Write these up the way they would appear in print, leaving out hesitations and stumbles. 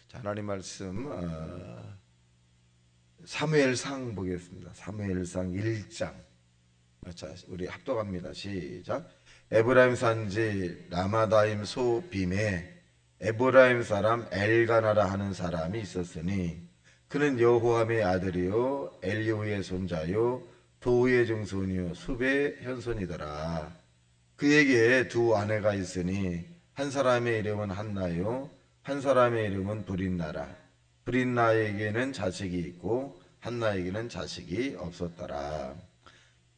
자, 하나님 말씀 사무엘상 보겠습니다. 사무엘상 1장. 자, 우리 합독합니다. 시작. 에브라임 산지 라마다임 소빔에 에브라임 사람 엘가나라 하는 사람이 있었으니 그는 여호함의 아들이요 엘리후의 손자요 도후의 증손이요 숲의 현손이더라. 그에게 두 아내가 있으니 한 사람의 이름은 한나요 한 사람의 이름은 브린나라. 브린나에게는 자식이 있고 한나에게는 자식이 없었더라.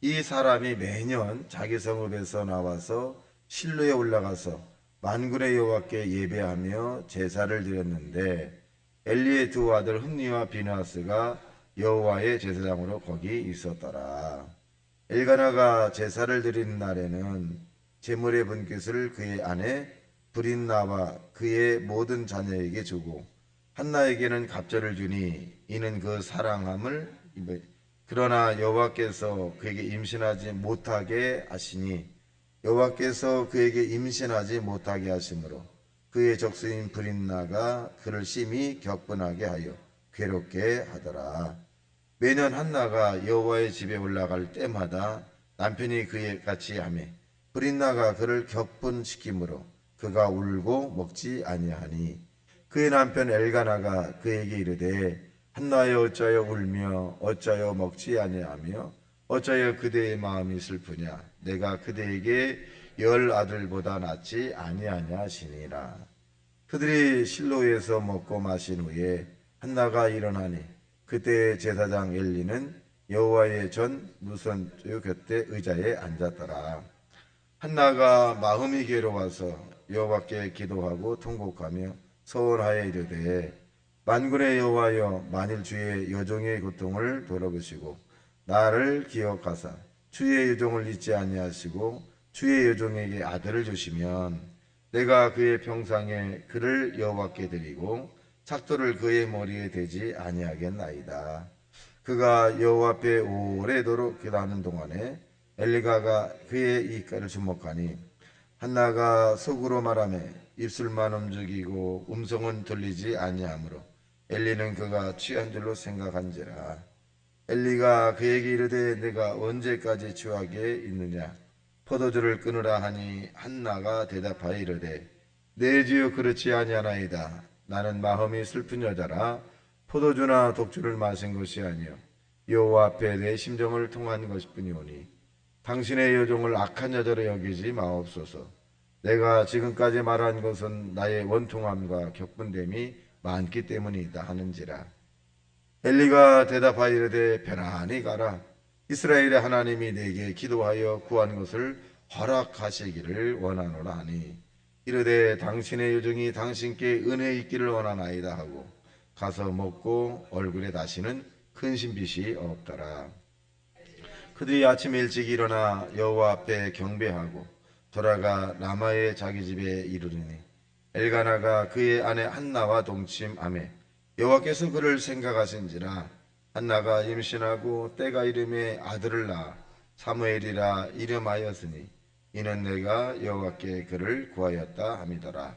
이 사람이 매년 자기 성읍에서 나와서 실로에 올라가서 만군의 여호와께 예배하며 제사를 드렸는데 엘리의 두 아들 흠니와 비나스가 여호와의 제사장으로 거기 있었더라. 엘가나가 제사를 드리는 날에는 제물의 분깃을 그의 아내 브린나와 그의 모든 자녀에게 주고 한나에게는 갑절을 주니 이는 그 사랑함을 그러나 여호와께서 그에게 임신하지 못하게 하시니 여호와께서 그에게 임신하지 못하게 하심으로 그의 적수인 브린나가 그를 심히 격분하게 하여 괴롭게 하더라. 매년 한나가 여호와의 집에 올라갈 때마다 남편이 그에 같이 하매 브린나가 그를 격분시키므로 그가 울고 먹지 아니하니 그의 남편 엘가나가 그에게 이르되 한나여 어찌하여 울며 어찌하여 먹지 아니하며 어찌하여 그대의 마음이 슬프냐 내가 그대에게 10아들보다 낫지 아니하냐 하시니라. 그들이 실로에서 먹고 마신 후에 한나가 일어나니 그때 제사장 엘리는 여호와의 전 무선조 곁에 의자에 앉았더라. 한나가 마음이 괴로워서 여호와께 기도하고 통곡하며 서원하여 이르되 만군의 여호와여 만일 주의 여종의 고통을 돌아보시고 나를 기억하사 주의 여종을 잊지 아니하시고 주의 여종에게 아들을 주시면 내가 그의 평상에 그를 여호와께 드리고 삭도를 그의 머리에 대지 아니하겠나이다. 그가 여호와 앞에 오래도록 기도하는 동안에 엘리가가 그의 이가를 주목하니 한나가 속으로 말하며 입술만 움직이고 음성은 들리지 아니하므로 엘리는 그가 취한 줄로 생각한지라. 엘리가 그에게 이르되 내가 언제까지 취하게 있느냐 포도주를 끊으라 하니 한나가 대답하여 이르되 내 주여 그렇지 아니하나이다. 나는 마음이 슬픈 여자라 포도주나 독주를 마신 것이 아니요 여호와 앞에 내 심정을 통한 것뿐이오니 당신의 여종을 악한 여자로 여기지 마옵소서. 내가 지금까지 말한 것은 나의 원통함과 격분됨이 많기 때문이다 하는지라. 엘리가 대답하여 이르되 편안히 가라. 이스라엘의 하나님이 내게 기도하여 구한 것을 허락하시기를 원하노라 하니 이르되 당신의 여종이 당신께 은혜 있기를 원하나이다 하고 가서 먹고 얼굴에 다시는 큰 신빛이 없더라. 그들이 아침 일찍 일어나 여호와 앞에 경배하고 돌아가 라마의 자기 집에 이르르니 엘가나가 그의 아내 한나와 동침하매 여호와께서 그를 생각하신지라. 한나가 임신하고 때가 이름에 아들을 낳아 사무엘이라 이름하였으니 이는 내가 여호와께 그를 구하였다 함이더라.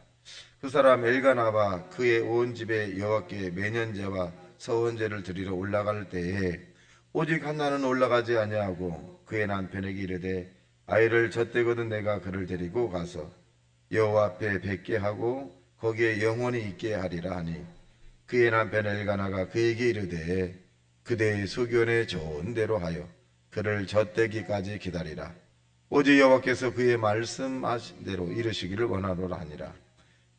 그 사람 엘가나와 그의 온 집에 여호와께 매년제와 서원제를 드리러 올라갈 때에 오직 한나는 올라가지 아니하고 그의 남편에게 이르되 아이를 젖대거든 내가 그를 데리고 가서 여호와 앞에 뵙게 하고 거기에 영원히 있게 하리라 하니 그의 남편 엘가나가 그에게 이르되 그대의 소견에 좋은 대로 하여 그를 젖대기까지 기다리라. 오직 여호와께서 그의 말씀하신 대로 이르시기를 원하노라 하니라.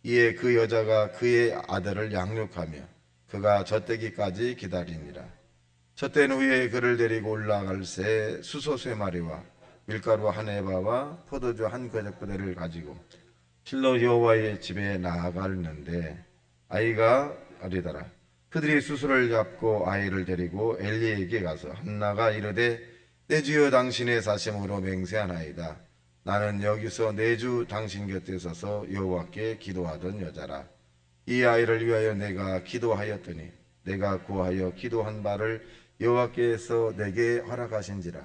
이에 그 여자가 그의 아들을 양육하며 그가 젖대기까지 기다리니라. 젖된 후에 그를 데리고 올라갈새 수소 3마리와 밀가루 1에바와 포도주 1거적부대를 가지고 실로 여호와의 집에 나아갔는데 아이가 어리더라. 그들이 수소를 잡고 아이를 데리고 엘리에게 가서 한나가 이르되 내 주여 당신의 사심으로 맹세하나이다. 나는 여기서 내 주 당신 곁에 서서 여호와께 기도하던 여자라. 이 아이를 위하여 내가 기도하였더니 내가 구하여 기도한 바를 여호와께서 내게 허락하신지라.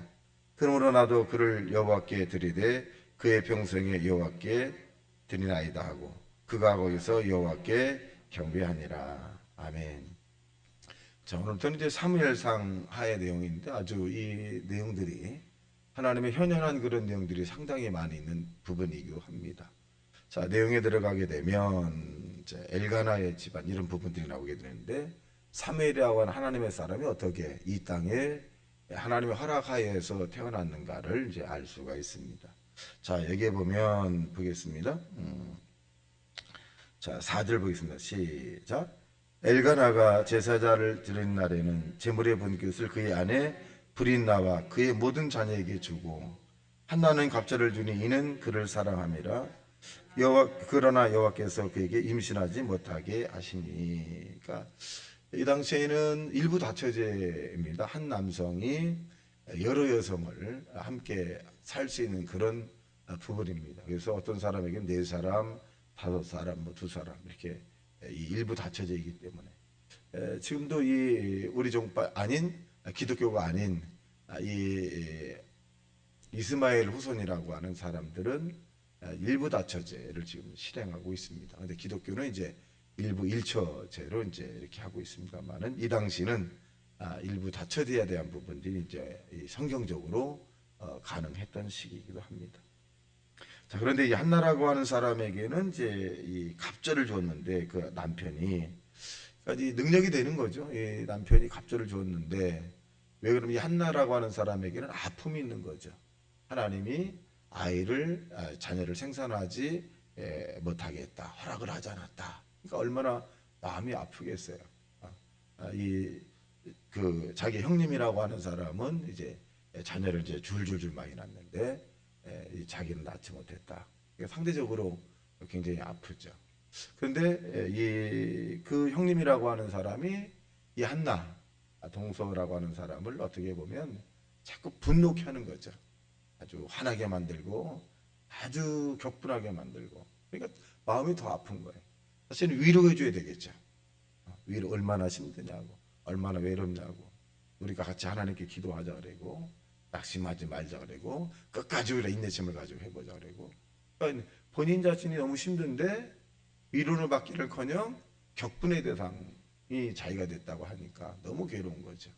그러므로 나도 그를 여호와께 드리되 그의 평생에 여호와께 드리나이다 하고 그가 거기서 여호와께 경배하니라. 아멘. 자, 오늘부터는 이제 사무엘상 하의 내용인데 아주 이 내용들이 하나님의 현현한 그런 내용들이 상당히 많이 있는 부분이기도 합니다. 자, 내용에 들어가게 되면 이제 엘가나의 집안 이런 부분들이 나오게 되는데 사무엘이라고 하는 하나님의 사람이 어떻게 이 땅에 하나님의 허락하에서 태어났는가를 이제 알 수가 있습니다. 자, 여기에 보면 보겠습니다. 자, 4절 보겠습니다. 시작. 엘가나가 제사자를 드린 날에는 제물의 분깃을 그의 아내 브린나와 그의 모든 자녀에게 주고 한나는 갑절을 주니 이는 그를 사랑함이라. 그러나 여호와께서 그에게 임신하지 못하게 하시니. 그러니까 이 당시에는 일부 다처제입니다. 한 남성이 여러 여성을 함께 살 수 있는 그런 부분입니다. 그래서 어떤 사람에게는 4사람, 5사람, 뭐 2사람 이렇게 이 일부 다처제이기 때문에 지금도 이 우리 종파 아닌 기독교가 아닌 이 이스마엘 후손이라고 하는 사람들은 일부 다처제를 지금 실행하고 있습니다. 그런데 기독교는 이제 일부 일처제로 이제 이렇게 하고 있습니다만은 이 당시는 일부 다처제에 대한 부분들이 이제 성경적으로 가능했던 시기이기도 합니다. 자, 그런데 이 한나라고 하는 사람에게는 이제 이 갑절을 줬는데 그 남편이 그러니까 이 능력이 되는 거죠. 이 남편이 갑절을 줬는데 왜 그러면 이 한나라고 하는 사람에게는 아픔이 있는 거죠. 하나님이 아이를 자녀를 생산하지 못하게 했다. 허락을 하지 않았다. 그러니까 얼마나 마음이 아프겠어요. 그 자기 형님이라고 하는 사람은 이제 자녀를 이제 줄줄줄 많이 낳는데 자기는 낳지 못했다. 그러니까 상대적으로 굉장히 아프죠. 그런데 그 형님이라고 하는 사람이 이 한나 동서라고 하는 사람을 어떻게 보면 자꾸 분노케 하는 거죠. 아주 화나게 만들고 아주 격분하게 만들고 그러니까 마음이 더 아픈 거예요. 사실은 위로해 줘야 되겠죠. 위로 얼마나 힘드냐고 얼마나 외롭냐고 우리가 같이 하나님께 기도하자 그러고 낙심하지 말자 그러고 끝까지 우리가 인내심을 가지고 해보자 그러고 그러니까 본인 자신이 너무 힘든데 위로를 받기를커녕 격분의 대상이 자기가 됐다고 하니까 너무 괴로운 거죠.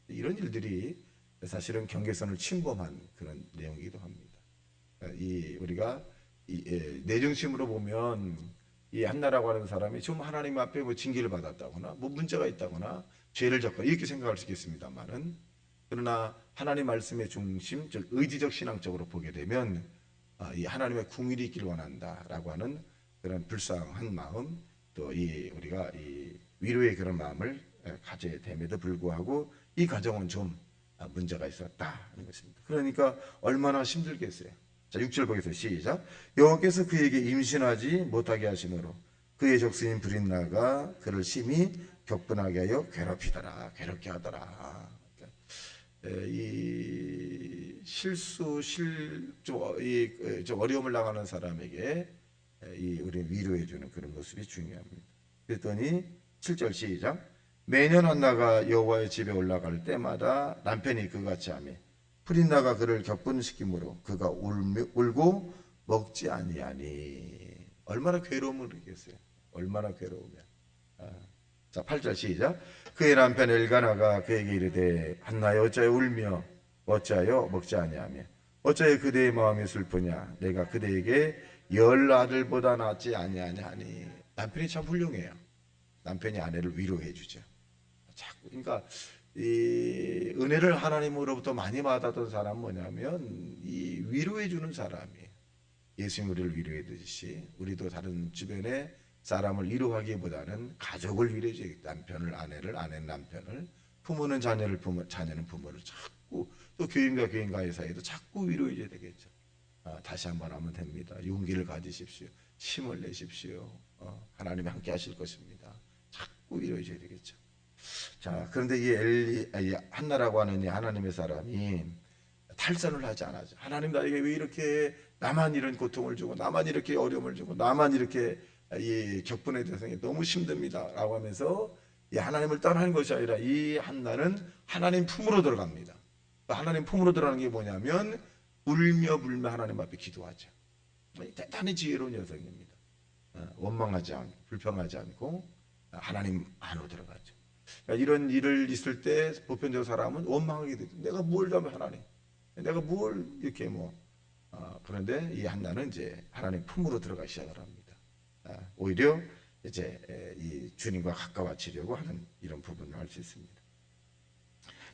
이런 일들이 사실은 경계선을 침범한 그런 내용이기도 합니다. 우리가 내중심으로 보면 이 한나라고 하는 사람이 좀 하나님 앞에 뭐 징계를 받았다거나 뭐 문제가 있다거나 죄를 졌거나 이렇게 생각할 수 있겠습니다만은 그러나 하나님 말씀의 중심, 즉 의지적 신앙적으로 보게 되면 이 하나님의 궁일이 있기를 원한다라고 하는 그런 불쌍한 마음, 또 우리가 이 위로의 그런 마음을 가져야 됨에도 불구하고 이 가정은 좀 문제가 있었다는 것입니다. 그러니까 얼마나 힘들겠어요. 자, 6절 보겠습니다. 시작. 여호와께서 그에게 임신하지 못하게 하심으로 그의 적수인 브린나가 그를 심히 격분하게 하여 괴롭히더라. 괴롭게 하더라. 이 좀 어려움을 당하는 사람에게 우리 위로해주는 그런 모습이 중요합니다. 그랬더니 7절 시작. 매년 한나가 여호와의 집에 올라갈 때마다 남편이 그같이 하며 브린나가 그를 격분시키므로 그가 울고 먹지 아니하니. 얼마나 괴로움을 느꼈어요. 얼마나 괴로우면. 자, 8절 시작. 그의 남편 엘가나가 그에게 이르되 한나여 어찌하여 울며 어찌하여 먹지 아니하며 어찌하여 그대의 마음이 슬프냐. 내가 그대에게 10아들보다 낫지 아니하니. 남편이 참 훌륭해요. 남편이 아내를 위로해 주죠. 자꾸 그러니까 이 은혜를 하나님으로부터 많이 받았던 사람은 뭐냐면 이 위로해 주는 사람이에요. 예수님 우리를 위로해 주듯이 우리도 다른 주변에 사람을 위로하기보다는 가족을 위로해 줘야 남편을 아내를 아내는 남편을 부모는 자녀를 자녀는 부모를 자꾸 또 교인과 교인과의 사이도 자꾸 위로해 줘야 되겠죠. 다시 한번 하면 됩니다. 용기를 가지십시오. 힘을 내십시오. 하나님이 함께 하실 것입니다. 자꾸 위로해 줘야 되겠죠. 자, 그런데 이 한나라고 하는 이 하나님의 사람이 탈선을 하지 않아죠. 하나님 나에게 왜 이렇게 나만 이런 고통을 주고 나만 이렇게 어려움을 주고 나만 이렇게 이 격분의 대상이 너무 힘듭니다 라고 하면서 이 하나님을 떠나는 것이 아니라 이 한나는 하나님 품으로 들어갑니다. 하나님 품으로 들어가는 게 뭐냐면 울며 불며 하나님 앞에 기도하죠. 대단히 지혜로운 여성입니다. 원망하지 않고 불평하지 않고 하나님 안으로 들어가죠. 그러니까 이런 일을 있을 때 보편적으로 사람은 원망하게 되죠. 내가 뭘 잘못 하나님, 내가 뭘 이렇게 그런데 이 한나는 이제 하나님 품으로 들어가기 시작을 합니다. 오히려 이제 이 주님과 가까워지려고 하는 이런 부분을 할 수 있습니다.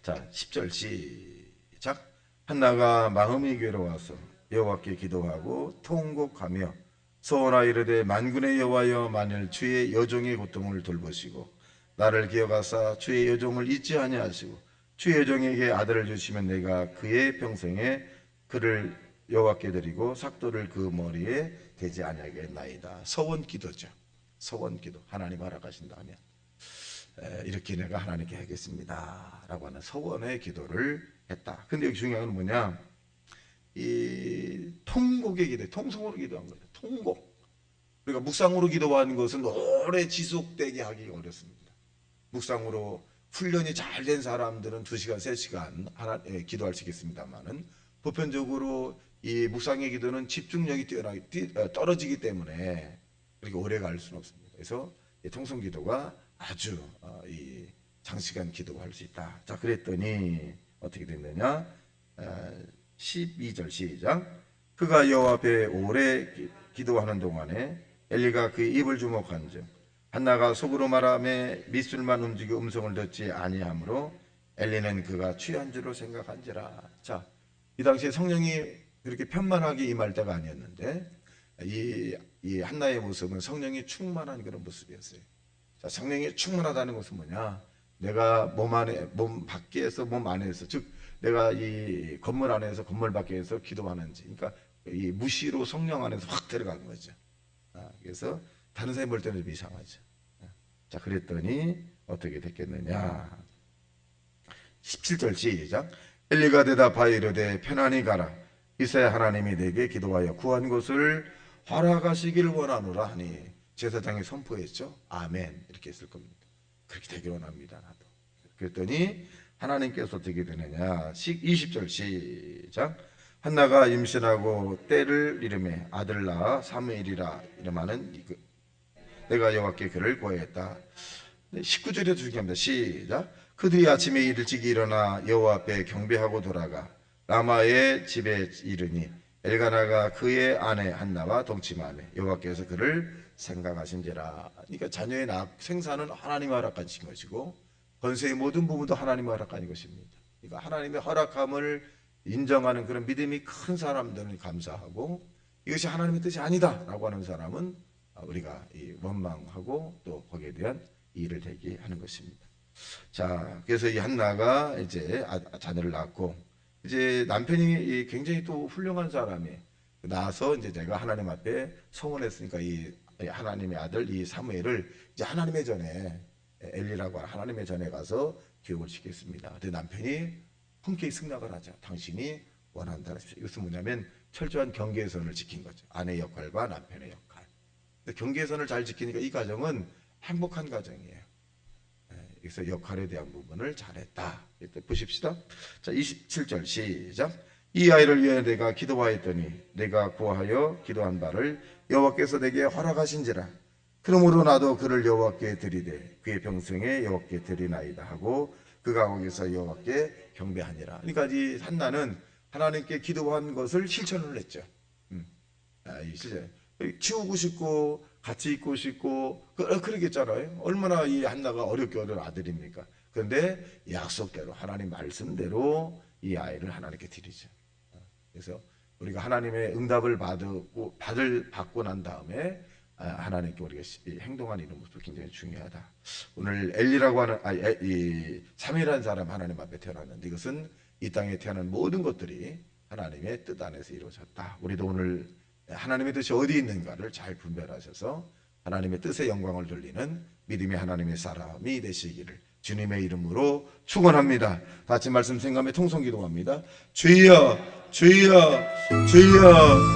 자, 10절 시작. 한나가 마음이 괴로워서 여호와께 기도하고 통곡하며 소원하 이르되 만군의 여호와여 만일 주의 여종의 고통을 돌보시고 나를 기억하사 주의 여종을 잊지 아니하시고 주의 여종에게 아들을 주시면 내가 그의 평생에 그를 여호와께 드리고 삭도를 그 머리에 대지 아니하겠나이다. 서원 기도죠. 서원 기도. 하나님 허락하신다면 이렇게 내가 하나님께 하겠습니다 라고 하는 서원의 기도를 했다. 근데 여기 중요한 건 뭐냐, 이 통곡의 기도, 통성으로 기도한 거예요. 통곡. 그러니까 묵상으로 기도하는 것은 오래 지속되게 하기 어렵습니다. 묵상으로 훈련이 잘 된 사람들은 2시간, 3시간 기도할 수 있겠습니다만은 보편적으로 이 묵상의 기도는 집중력이 떨어지기 때문에 그렇게 오래 갈 수는 없습니다. 그래서 통성 기도가 아주 이 장시간 기도할 수 있다. 자, 그랬더니 어떻게 됐느냐? 12절 시작. 그가 여호와 앞에 오래 기도하는 동안에 엘리가 그의 입을 주목한즉 한나가 속으로 말하며 밑술만 움직여 음성을 듣지 아니하므로 엘리는 그가 취한 줄로 생각한지라. 자, 이 당시에 성령이 그렇게 편만하게 임할 때가 아니었는데 이 한나의 모습은 성령이 충만한 그런 모습이었어요. 자, 성령이 충만하다는 것은 뭐냐? 내가 몸 밖에서 몸 안에서, 즉 내가 이 건물 안에서 건물 밖에서 기도하는지, 그러니까 이 무시로 성령 안에서 확 들어간 거죠. 그래서 다른 사람이 볼 때는 좀 이상하죠. 자, 그랬더니 어떻게 됐겠느냐? 17절 시작. 엘리가 대답하여 이르되 편안히 가라. 이새 하나님이 내게 기도하여 구한 것을 허락하시길 원하노라 하니 제사장이 선포했죠. 아멘 이렇게 했을 겁니다. 그렇게 되길 원합니다. 나도. 그랬더니 하나님께서 어떻게 되느냐? 20절 시작. 한나가 임신하고 때를 이름에 아들 낳아 사무엘이라 이름하는 내가 여호와께 그를 구하였다. 19절에 중요합니다. 시작. 그들이 아침에 일찍이 일어나 여호와 앞에 경배하고 돌아가 라마의 집에 이르니 엘가나가 그의 아내 한나와 동침하며 여호와께서 그를 생각하신지라. 그러니까 자녀의 생사는 하나님의 허락하신 것이고 건세의 모든 부분도 하나님의 허락하신 것입니다. 그러니까 하나님의 허락함을 인정하는 그런 믿음이 큰 사람들은 감사하고 이것이 하나님의 뜻이 아니다 라고 하는 사람은 우리가 원망하고 또 거기에 대한 이의를 제기하는 것입니다. 자, 그래서 이 한나가 이제 자녀를 낳고 이제 남편이 굉장히 또 훌륭한 사람이 나서 이제 내가 하나님 앞에 서원했으니까 이 하나님의 아들 이 사무엘을 이제 하나님의 전에 엘리라고 하나님의 전에 가서 교육을 시켰습니다. 근데 남편이 흔쾌히 승낙을 하죠. 당신이 원한다. 이것은 뭐냐면 철저한 경계선을 지킨 거죠. 아내의 역할과 남편의 역할. 경계선을 잘 지키니까 이 가정은 행복한 가정이에요. 그래서 역할에 대한 부분을 잘했다. 보십시다. 자, 27절 시작. 이 아이를 위해 내가 기도하였더니 내가 구하여 기도한 바를 여호와께서 내게 허락하신지라. 그러므로 나도 그를 여호와께 드리되 그의 평생에 여호와께 드리나이다 하고 그가 거기서 여호와께 경배하니라. 그러니까 이 한나는 하나님께 기도한 것을 실천을 했죠. 실천. 키우고 싶고 같이 있고 싶고 그러겠잖아요. 얼마나 이 한나가 어렵게 얻은 아들입니까? 그런데 약속대로 하나님 말씀대로 이 아이를 하나님께 드리죠. 그래서 우리가 하나님의 응답을 받고 난 다음에 하나님께 우리가 행동하는 이런 모습도 굉장히 중요하다. 오늘 엘리라고 하는 이 사무엘이라는 사람 하나님 앞에 태어났는데 이것은 이 땅에 태어난 모든 것들이 하나님의 뜻 안에서 이루어졌다. 우리도 오늘 하나님의 뜻이 어디 있는가를 잘 분별하셔서 하나님의 뜻의 영광을 돌리는 믿음의 하나님의 사람이 되시기를 주님의 이름으로 축원합니다. 같이 말씀 생각하며 통성 기도합니다. 주여 주여 주여